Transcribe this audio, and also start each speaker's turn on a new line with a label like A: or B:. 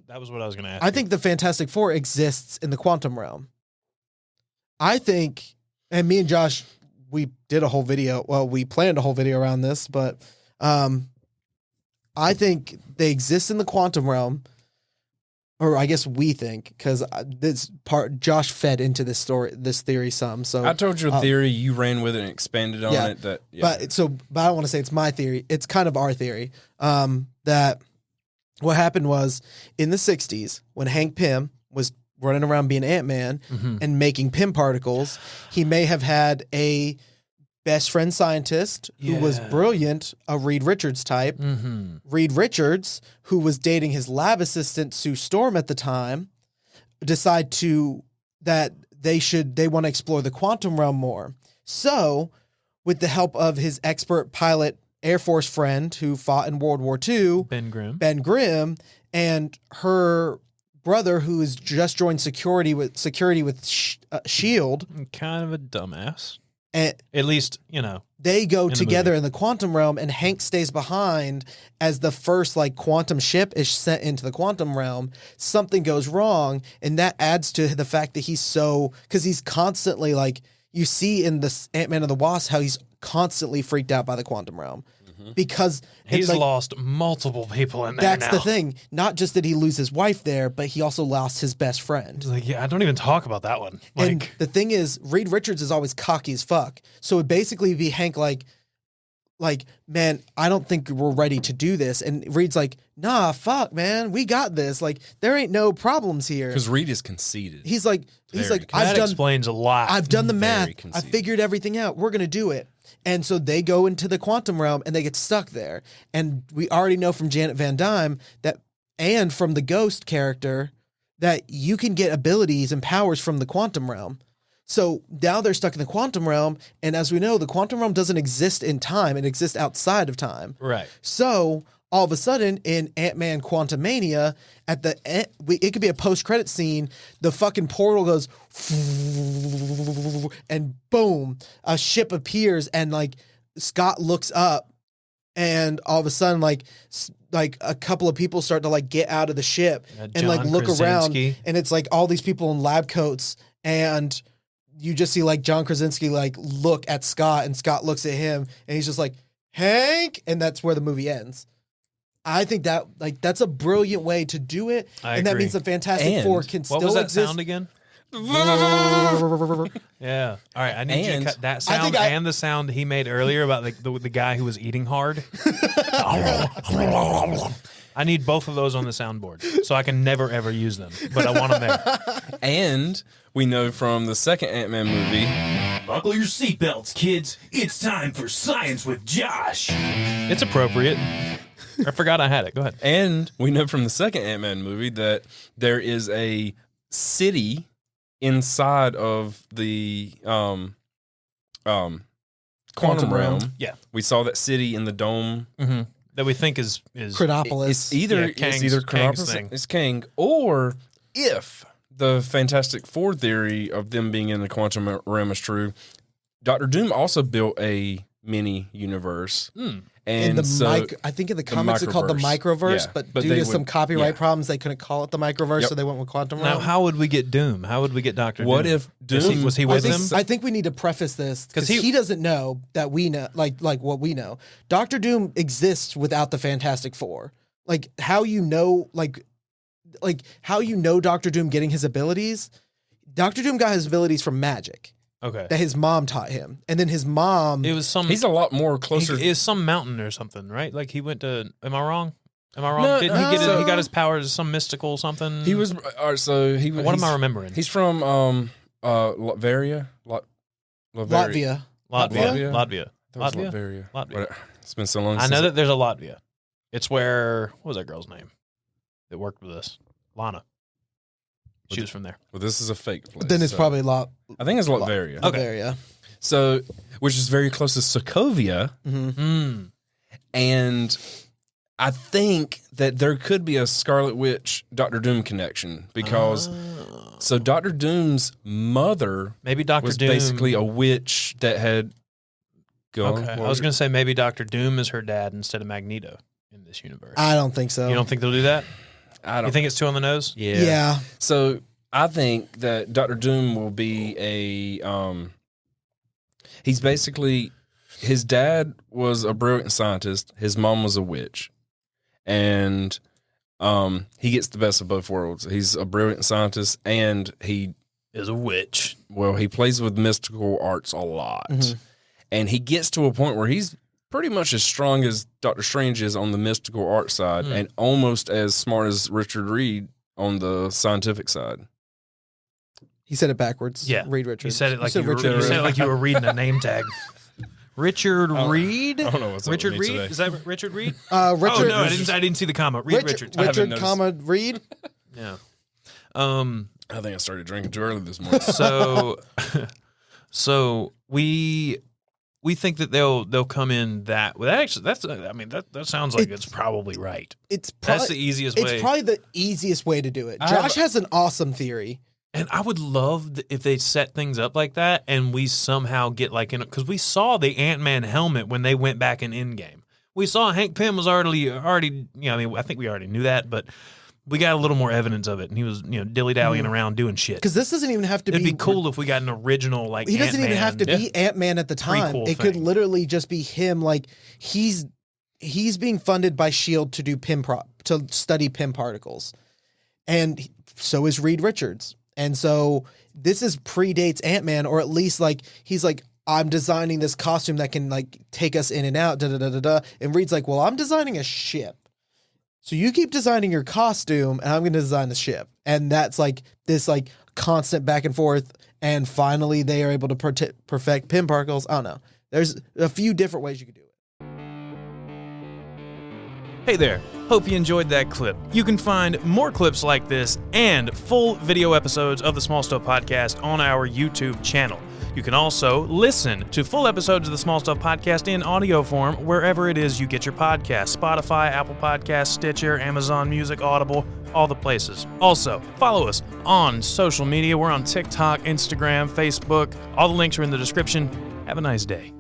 A: That was what I was going to ask.
B: I think the Fantastic Four exists in the quantum realm. I think, and me and Josh, we did a whole video. Well, we planned a whole video around this, but I think they exist in the quantum realm, or I guess we think, because this part Josh fed into this theory some. So
C: I told you a theory, you ran with it and expanded on it. But I
B: don't want to say it's my theory. It's kind of our theory. That what happened was in the '60s when Hank Pym was running around being Ant-Man and making Pym particles, he may have had a best friend scientist who was brilliant, a Reed Richards type. Reed Richards, who was dating his lab assistant Sue Storm at the time, decide that they want to explore the quantum realm more. So, with the help of his expert pilot Air Force friend who fought in World War II, Ben Grimm, and her brother who has just joined security with S.H.I.E.L.D.
A: Kind of a dumbass.
B: And
A: at least,
B: they go together in the quantum realm, and Hank stays behind as the first quantum ship is sent into the quantum realm. Something goes wrong, and that adds to the fact that because he's constantly you see in the Ant-Man and the Wasp how he's constantly freaked out by the quantum realm. Because
A: he's lost multiple people in there.
B: That's the thing. Not just did he lose his wife there, but he also lost his best friend.
A: I don't even talk about that one.
B: And the thing is, Reed Richards is always cocky as fuck. So it basically be Hank man, I don't think we're ready to do this. And Reed's nah, fuck, man, we got this. There ain't no problems here.
C: Because Reed is conceited.
B: He's like,
A: that explains a lot.
B: I've done the math. I figured everything out. We're gonna do it. And so they go into the quantum realm and they get stuck there. And we already know from Janet Van Dyne and from the Ghost character that you can get abilities and powers from the quantum realm. So now they're stuck in the quantum realm. And as we know, the quantum realm doesn't exist in time. It exists outside of time.
A: Right.
B: So all of a sudden in Ant-Man Quantumania, at the end, it could be a post-credit scene, the fucking portal goes and boom, a ship appears and Scott looks up and all of a sudden a couple of people start to get out of the ship and look around and it's all these people in lab coats and you just see John Krasinski look at Scott and Scott looks at him and he's just Hank, and that's where the movie ends. I think that that's a brilliant way to do it, and that means the Fantastic Four can still exist.
A: What was that sound again? Yeah. All right. I need you to cut that sound and the sound he made earlier about the guy who was eating hard. I need both of those on the soundboard so I can never ever use them, but I want them there.
C: And we know from the second Ant-Man movie,
D: buckle your seatbelts, kids. It's time for Science with Josh.
A: It's appropriate. I forgot I had it. Go ahead.
C: And we know from the second Ant-Man movie that there is a city inside of the quantum realm.
A: Yeah.
C: We saw that city in the dome.
A: Mm-hmm. That we think is
B: Chronopolis.
C: It's either Chronopolis, it's Kang, or if the Fantastic Four theory of them being in the quantum realm is true, Dr. Doom also built a mini universe. And
B: I think in the comics it's called the microverse, but due to some copyright problems, they couldn't call it the microverse, so they went with quantum realm.
A: Now, how would we get Doom? How would we get Dr. Doom?
C: What if Doom
A: was he with him?
B: I think we need to preface this because he doesn't know that we know, like what we know. Dr. Doom exists without the Fantastic Four. How you know Dr. Doom getting his abilities. Dr. Doom got his abilities from magic.
A: Okay.
B: That his mom taught him. And then his mom...
A: It was some...
C: He's a lot more closer...
A: He is some mountain or something, right? He went to... Am I wrong? Am I wrong? No, Didn't he get he got his powers some mystical something?
C: He was... What
A: am I remembering?
C: He's from Latveria?
B: Latvia.
A: Latvia.
C: It's been so long
A: I know that there's a Latvia. It's where... What was that girl's name that worked with us? Lana. She was from there.
C: Well, this is a fake place.
B: Then it's probably
C: I think it's Latveria.
B: Latveria.
C: So, which is very close to Sokovia.
B: Mm-hmm.
C: And I think that there could be a Scarlet Witch Dr. Doom connection because so Dr. Doom's mother
A: maybe Dr.
C: was
A: Doom
C: basically a witch that had gone.
A: Okay. I was going to say maybe Dr. Doom is her dad instead of Magneto in this universe.
B: I don't think so.
A: You don't think they'll do that? You think it's too on the nose?
B: Yeah.
C: So I think that Dr. Doom will be he's basically, his dad was a brilliant scientist. His mom was a witch. And he gets the best of both worlds. He's a brilliant scientist and he
A: is a witch.
C: Well, he plays with mystical arts a lot. Mm-hmm. And he gets to a point where he's pretty much as strong as Doctor Strange is on the mystical art side and almost as smart as Richard Reed on the scientific side.
B: He said it backwards.
A: Yeah.
B: Reed Richards.
A: You said it like you were reading a name tag. Richard Reed?
C: I don't know what's up
A: Richard
C: with me
A: Reed?
C: today.
A: Is that Richard Reed?
B: Richard,
A: oh, no, I didn't see the comma. Richard.
B: Richard, comma, Reed?
A: Yeah.
C: I think I started drinking too early this morning.
A: So we think that they'll come in that. Well, that sounds like it's probably right. That's the easiest way.
B: It's probably the easiest way to do it. Josh has an awesome theory.
A: And I would love if they set things up like that and we somehow get because we saw the Ant-Man helmet when they went back in Endgame. We saw Hank Pym was already, I think we already knew that, but we got a little more evidence of it. And he was, dilly-dallying around doing shit.
B: Because this doesn't even have to
A: It'd be cool if we got an original,
B: He doesn't
A: Ant-Man,
B: even have to be Ant-Man at the time. It could literally just be him, he's being funded by S.H.I.E.L.D. to do to study Pym particles. And so is Reed Richards. And so this predates Ant-Man, or at least he's I'm designing this costume that can take us in and out, And Reed's well, I'm designing a ship. So you keep designing your costume and I'm going to design the ship. And that's this constant back and forth. And finally they are able to perfect Pym particles. I don't know. There's a few different ways you could do it.
A: Hey there. Hope you enjoyed that clip. You can find more clips like this and full video episodes of the Small Stuff Podcast on our YouTube channel. You can also listen to full episodes of the Small Stuff Podcast in audio form wherever it is you get your podcasts. Spotify, Apple Podcasts, Stitcher, Amazon Music, Audible, all the places. Also, follow us on social media. We're on TikTok, Instagram, Facebook. All the links are in the description. Have a nice day.